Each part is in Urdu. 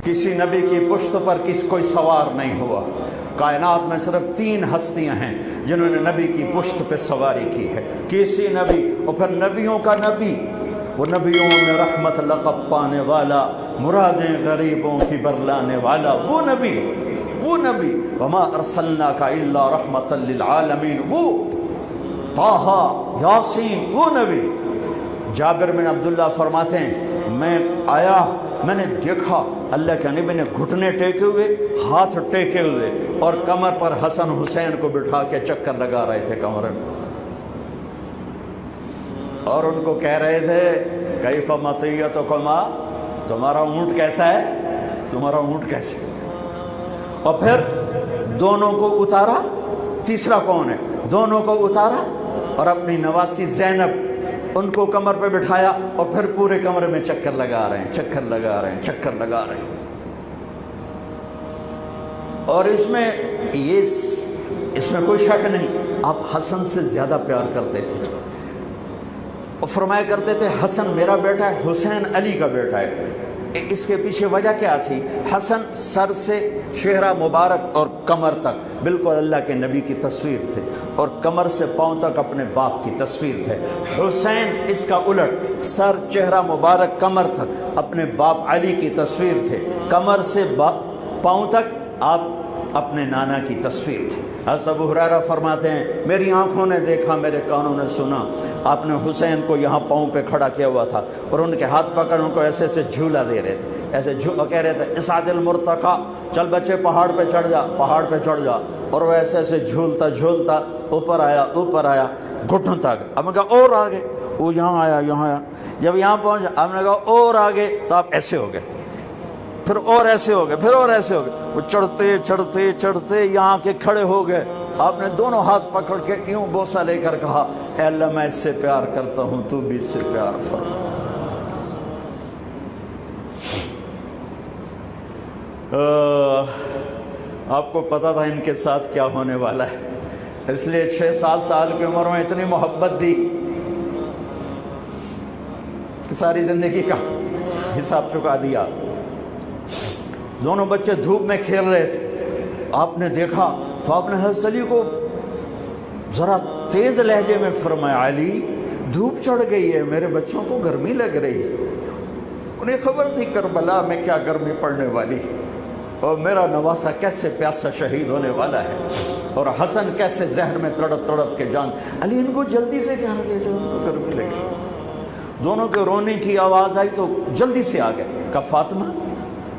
کسی نبی کی پشت پر کوئی سوار نہیں ہوا. کائنات میں صرف 3 ہستیاں ہیں جنہوں نے نبی کی پشت پہ سواری کی ہے. کسی نبی، اور پھر نبیوں کا نبی، وہ نبیوں میں رحمت لقب پانے والا، مرادیں غریبوں کی برلانے والا، وہ نبی. وما ارسلناک الا رحمتا للعالمین، وہ طٰہٰ، یاسین، وہ نبی. جابر بن عبداللہ فرماتے ہیں میں آیا، میں نے دیکھا اللہ کے نبی نے گھٹنے ٹیکے ہوئے، ہاتھ ٹیکے ہوئے، اور کمر پر حسن حسین کو بٹھا کے چکر لگا رہے تھے کمر میں، اور ان کو کہہ رہے تھے کیف مطیتکما، تمہارا اونٹ کیسا ہے، تمہارا اونٹ کیسے. اور پھر دونوں کو اتارا. تیسرا کون ہے؟ دونوں کو اتارا اور اپنی نواسی زینب ان کو کمر پہ بٹھایا، اور پھر پورے کمرے میں چکر لگا رہے ہیں، چکر لگا رہے ہیں، چکر لگا رہے ہیں. اور اس میں کوئی شک نہیں، آپ حسن سے زیادہ پیار کرتے تھے، اور فرمایا کرتے تھے حسن میرا بیٹا ہے، حسین علی کا بیٹا ہے. اس کے پیچھے وجہ کیا تھی؟ حسن سر سے چہرہ مبارک اور کمر تک بالکل اللہ کے نبی کی تصویر تھے، اور کمر سے پاؤں تک اپنے باپ کی تصویر تھے. حسین اس کا الٹ، سر چہرہ مبارک کمر تک اپنے باپ علی کی تصویر تھے، کمر سے پاؤں تک آپ اپنے نانا کی تصویر تھے. حضرت ابو ہریرہ فرماتے ہیں میری آنکھوں نے دیکھا، میرے کانوں نے سنا، آپ نے حسین کو یہاں پاؤں پہ کھڑا کیا ہوا تھا، اور ان کے ہاتھ پکڑ ان کو ایسے ایسے جھولا دے رہے تھے، ایسے کہہ رہے تھے اسعد المرتقی، چل بچے پہاڑ پہ چڑھ جا، پہاڑ پہ چڑھ جا. اور وہ ایسے ایسے جھولتا جھولتا اوپر آیا گھٹنوں تک. اب نے کہا اور آگے، وہ یہاں آیا. جب یہاں پہنچا آپ نے کہا اور آگے، تو آپ ایسے ہو گئے، پھر اور ایسے ہو گئے، پھر اور ایسے ہو گئے. وہ چڑھتے یہاں کے کھڑے ہو گئے. آپ نے دونوں ہاتھ پکڑ کے یوں بوسہ لے کر کہا اے اللہ میں اس سے پیار کرتا ہوں، تو بھی اس سے پیار فرما. آپ کو پتا تھا ان کے ساتھ کیا ہونے والا ہے، اس لیے 6-7 سال کی عمر میں اتنی محبت دی کہ ساری زندگی کا حساب چکا دیا. دونوں بچے دھوپ میں کھیل رہے تھے، آپ نے دیکھا تو آپ نے حضرت علی کو ذرا تیز لہجے میں فرمایا علی دھوپ چڑھ گئی ہے، میرے بچوں کو گرمی لگ رہی ہے. انہیں خبر تھی کربلا میں کیا گرمی پڑنے والی، اور میرا نواسا کیسے پیاسا شہید ہونے والا ہے، اور حسن کیسے زہر میں تڑپ کے جان. علی ان کو جلدی سے گھر لے جاؤ، ان کو گرمی لگی. دونوں کے رونے کی آواز آئی تو جلدی سے آ گئے. کہا فاطمہ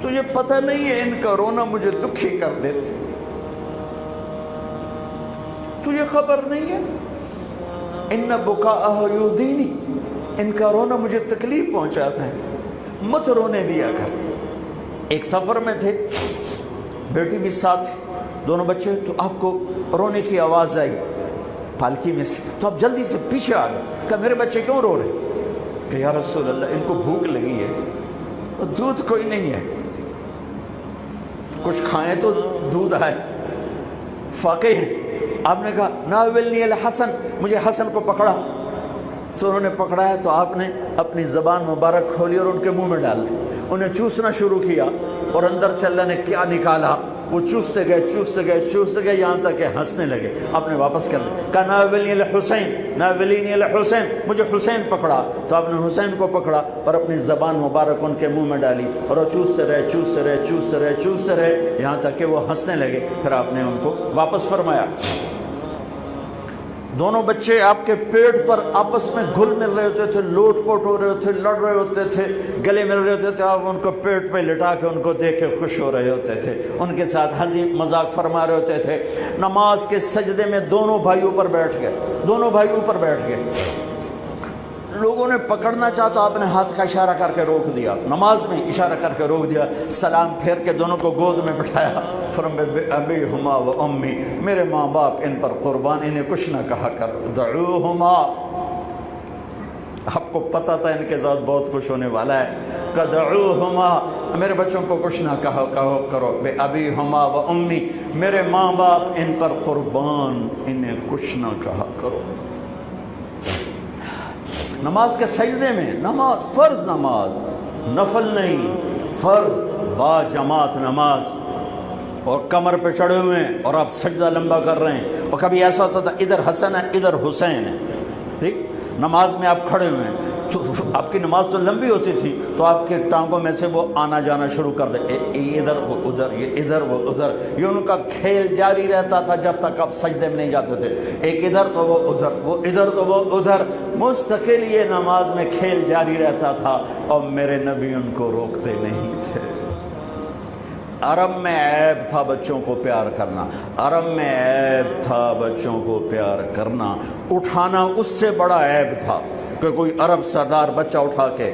تجھے پتہ نہیں ہے ان کا رونا مجھے دکھی کر دیتا، تجھے خبر نہیں ہے، ان بکاءہ یؤذینی، ان کا رونا مجھے تکلیف پہنچاتا ہے، مت رونے دیا کر. ایک سفر میں تھے، بیٹی بھی ساتھ، دونوں بچے، تو آپ کو رونے کی آواز آئی پالکی میں سے، تو آپ جلدی سے پیچھے آ گئے. کہا میرے بچے کیوں رو رہے؟ کہ یا رسول اللہ ان کو بھوک لگی ہے اور دودھ کوئی نہیں ہے، کچھ کھائیں تو دودھ آئے. فاقے ہیں. آپ نے کہا ناولنی الحسن، مجھے حسن کو پکڑا. تو انہوں نے پکڑا ہے تو آپ نے اپنی زبان مبارک کھولی اور ان کے منہ میں ڈال دی، انہیں چوسنا شروع کیا، اور اندر سے اللہ نے کیا نکالا، وہ چوستے گئے یہاں تک کہ ہنسنے لگے. آپ نے واپس کر دیا. کہا ناولنی الحسین، ناولنی الحسین، مجھے حسین پکڑا. تو آپ نے حسین کو پکڑا اور اپنی زبان مبارک ان کے منہ میں ڈالی، اور وہ چوستے رہے یہاں تک کہ وہ ہنسنے لگے. پھر آپ نے ان کو واپس فرمایا. دونوں بچے آپ کے پیٹ پر آپس میں گھل مل رہے ہوتے تھے، لوٹ پوٹ ہو رہے ہوتے، لڑ رہے ہوتے تھے، گلے مل رہے ہوتے تھے. آپ ان کو پیٹ پہ لٹا کے ان کو دیکھ کے خوش ہو رہے ہوتے تھے، ان کے ساتھ ہنسی مذاق فرما رہے ہوتے تھے. نماز کے سجدے میں دونوں بھائی اوپر بیٹھ گئے. لوگوں نے پکڑنا چاہا تو آپ نے ہاتھ کا اشارہ کر کے روک دیا، نماز میں اشارہ کر کے روک دیا. سلام پھیر کے دونوں کو گود میں بٹھایا. فرمایا ابیہما و امی، میرے ماں باپ ان پر قربان، انہیں کچھ نہ کہا کر. دعوہما، آپ کو پتہ تھا ان کے ساتھ بہت کچھ ہونے والا ہے. کہ دعوہما، میرے بچوں کو کچھ نہ کہو کرو. بے ابیہما و امی، میرے ماں باپ ان پر قربان، انہیں کچھ نہ کہا کرو. نماز کے سجدے میں، نماز فرض، نماز نفل نہیں، فرض با جماعت نماز اور کمر پہ چڑھے ہوئے ہیں اور آپ سجدہ لمبا کر رہے ہیں، اور کبھی ایسا ہوتا تھا ادھر حسن ہے ادھر حسین ہے، ٹھیک، نماز میں آپ کھڑے ہوئے ہیں تو آپ کی نماز تو لمبی ہوتی تھی تو آپ کے ٹانگوں میں سے وہ آنا جانا شروع کر دے، یہ ادھر وہ ادھر، یہ ادھر وہ ادھر، یہ ان کا کھیل جاری رہتا تھا جب تک آپ سجدے میں نہیں جاتے تھے، ایک ادھر تو وہ ادھر، وہ ادھر تو وہ ادھر، مستقل یہ نماز میں کھیل جاری رہتا تھا، اور میرے نبی ان کو روکتے نہیں تھے۔ عرب میں عیب تھا بچوں کو پیار کرنا، عرب میں عیب تھا بچوں کو پیار کرنا، اٹھانا اس سے بڑا عیب تھا کہ کوئی عرب سردار بچہ اٹھا کے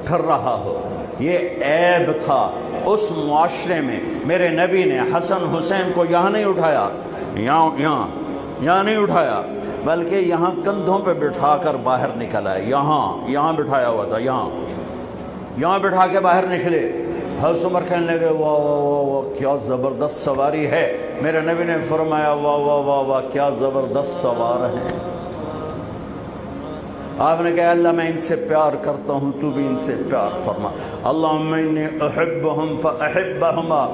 پھر رہا ہو، یہ عیب تھا اس معاشرے میں۔ میرے نبی نے حسن حسین کو یہاں نہیں اٹھایا، یہاں نہیں اٹھایا، بلکہ یہاں کندھوں پہ بٹھا کر باہر نکل آئے، یہاں بٹھایا ہوا تھا، یہاں بٹھا کے باہر نکلے۔ حضرت عمر کہنے لگے واہ واہ واہ واہ کیا زبردست سواری ہے، میرے نبی نے فرمایا واہ واہ واہ واہ کیا زبردست سوار ہے۔ آپ نے کہا اللہ میں ان سے پیار کرتا ہوں، تو بھی ان سے پیار فرما۔ اللہم انی احبہم فاحبہما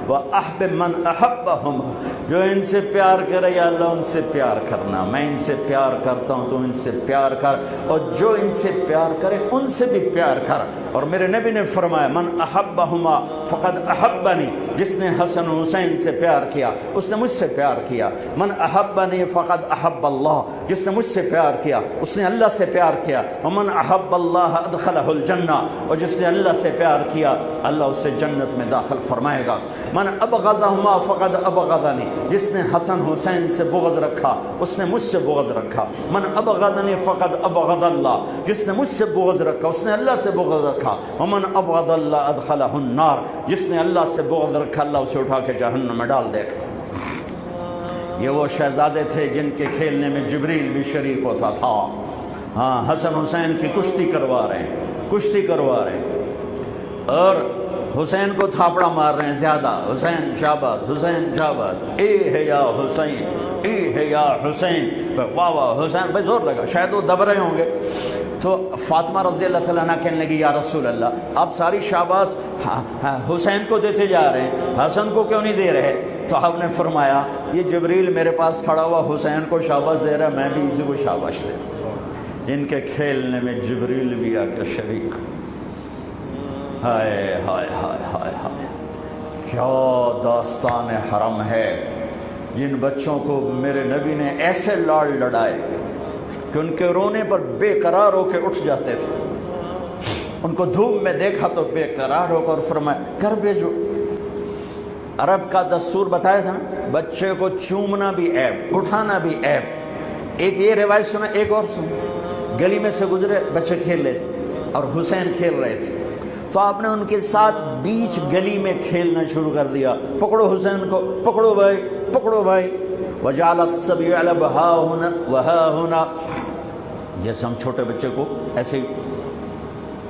واحبب من احبہما، جو ان سے پیار کرے یا اللہ ان سے پیار کرنا، میں ان سے پیار کرتا ہوں تو ان سے پیار کر، اور جو ان سے پیار کرے ان سے بھی پیار کر۔ اور میرے نبی نے فرمایا من احبہما فقد احبنی، جس نے حسن حسین سے پیار کیا اس نے مجھ سے پیار کیا، من احبنی فقد احب اللہ، جس نے مجھ سے پیار کیا اس نے اللہ سے پیار کیا، ومن احب اللہ ادخلہ الجنہ، اور جس نے اللہ سے پیار کیا اللہ اسے جنت میں داخل فرمائے گا، من ابغضہما فقد ابغضنی، جس نے حسن حسین سے بغض رکھا اس نے مجھ سے بغض رکھا، من ابغضنی فقد ابغض اللہ، جس نے مجھ سے بغض رکھا اس نے اللہ سے بغض رکھا، ومن ابغض اللہ ادخلہ النار، جس نے اللہ سے بغض رکھا اللہ اسے اٹھا کے جہنم میں ڈال دے گا۔ یہ وہ شہزادے تھے جن کے کھیلنے میں جبریل بھی شریک ہوتا تھا۔ ہاں حسن حسین کی کشتی کروا رہے ہیں اور حسین کو تھاپڑا مار رہے ہیں زیادہ، حسین شاباز، حسین شاباز، اے ہے یا حسین، اے ہے یا حسین، واہ واہ حسین، بھائی زور لگا، شاید وہ دب رہے ہوں گے۔ تو فاطمہ رضی اللہ تعالیٰ عنہ کہنے لگی یا رسول اللہ آپ ساری شاباز حسین کو دیتے جا رہے ہیں، حسن کو کیوں نہیں دے رہے؟ تو آپ نے فرمایا یہ جبریل میرے پاس کھڑا ہوا حسین کو شاباز دے رہا، میں بھی اسی کو شاباش دے رہا۔ ان کے کھیلنے میں جبریل بھی آ کے شریک۔ ہائے ہائے ہائے ہائے ہائے، کیا داستان حرم ہے۔ جن بچوں کو میرے نبی نے ایسے لاڑ لڑائے کہ ان کے رونے پر بے قرار ہو کے اٹھ جاتے تھے، ان کو دھوپ میں دیکھا تو بے قرار ہو کر فرمایا گھر بھیجو۔ عرب کا دستور بتایا تھا بچے کو چومنا بھی عیب، اٹھانا بھی عیب۔ ایک یہ روایت سنا، ایک اور سنا، گلی میں سے گزرے بچے کھیل رہے تھے اور حسین کھیل رہے تھے، تو آپ نے ان کے ساتھ بیچ گلی میں کھیلنا شروع کر دیا، پکڑو حسین کو، پکڑو بھائی، پکڑو بھائی، وَجَعَلَ الصَّبِيُّ يَلْعَبُ هَا هُنَا وَهَا هُنَا، جیسے ہم چھوٹے بچے کو ایسے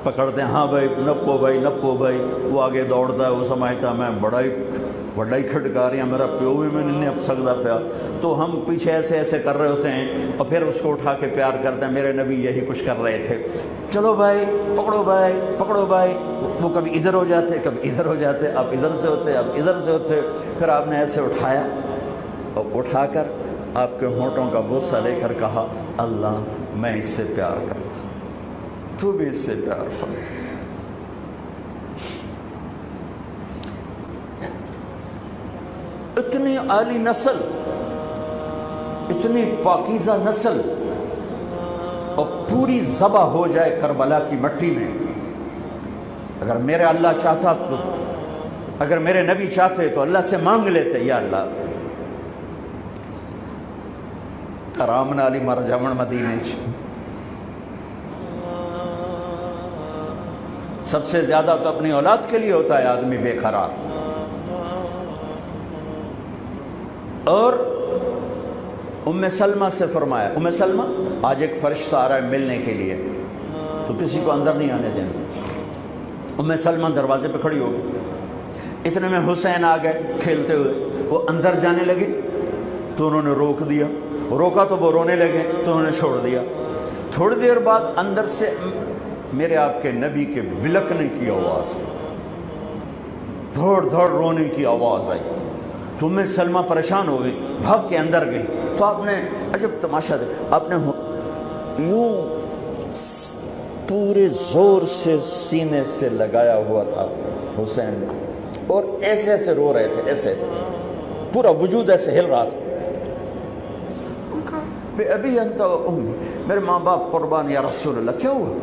پکڑتے ہیں، ہاں بھائی نپو بھائی، نپو بھائی، وہ آگے دوڑتا ہے، وہ سمجھتا ہے میں بڑا ہی کھٹکاریاں، میرا پیو بھی میں نہیں اب سکتا پیا، تو ہم پیچھے ایسے کر رہے ہوتے ہیں اور پھر اس کو اٹھا کے پیار کرتے ہیں۔ میرے نبی یہی کچھ کر رہے تھے، چلو بھائی پکڑو بھائی، پکڑو بھائی، وہ کبھی ادھر ہو جاتے کبھی ادھر ہو جاتے، اب ادھر سے ہوتے اب ادھر سے ہوتے، پھر آپ نے ایسے اٹھایا اور اٹھا کر آپ کے ہونٹوں کا بوسہ لے کر کہا اللہ میں اس سے پیار کرتا، تو بھی اس سے پیار فرما۔ اتنی عالی نسل، اتنی پاکیزہ نسل، اور پوری ذبح ہو جائے کربلا کی مٹی میں۔ اگر میرا اللہ چاہتا تو، اگر میرے نبی چاہتے تو اللہ سے مانگ لیتے یا اللہ آرام نالی مر جاون مدینے چ۔ سب سے زیادہ تو اپنی اولاد کے لیے ہوتا ہے آدمی بے قرار۔ اور ام سلمہ سے فرمایا، ام سلمہ آج ایک فرشتہ آ رہا ہے ملنے کے لیے، تو کسی کو اندر نہیں آنے دینا۔ ام سلمہ دروازے پہ کھڑی ہو گئی، اتنے میں حسین آ گئے کھیلتے ہوئے، وہ اندر جانے لگے تو انہوں نے روک دیا، روکا تو وہ رونے لگے تو انہوں نے چھوڑ دیا۔ تھوڑی دیر بعد اندر سے میرے آپ کے نبی کے بلکنے کی آواز، دھوڑ دھوڑ رونے کی آواز آئی تو میں سلمہ پریشان ہو گئی، بھاگ کے اندر گئی تو آپ نے عجب تماشا دے، آپ نے یوں پورے زور سے سینے سے لگایا ہوا تھا حسین اور ایسے ایسے رو رہے تھے، ایسے ایسے پورا وجود ایسے ہل رہا تھا۔ بے ابی انت و امی، میرے ماں باپ قربان یا رسول اللہ۔ کیا ہوا؟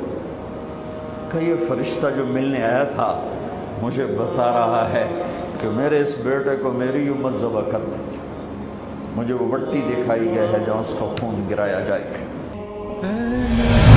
کہ یہ فرشتہ جو ملنے آیا تھا مجھے بتا رہا ہے کہ میرے اس بیٹے کو میری امت ذبح کر دی، مجھے وہ وٹی دکھائی گئی ہے جہاں اس کا خون گرایا جائے گا۔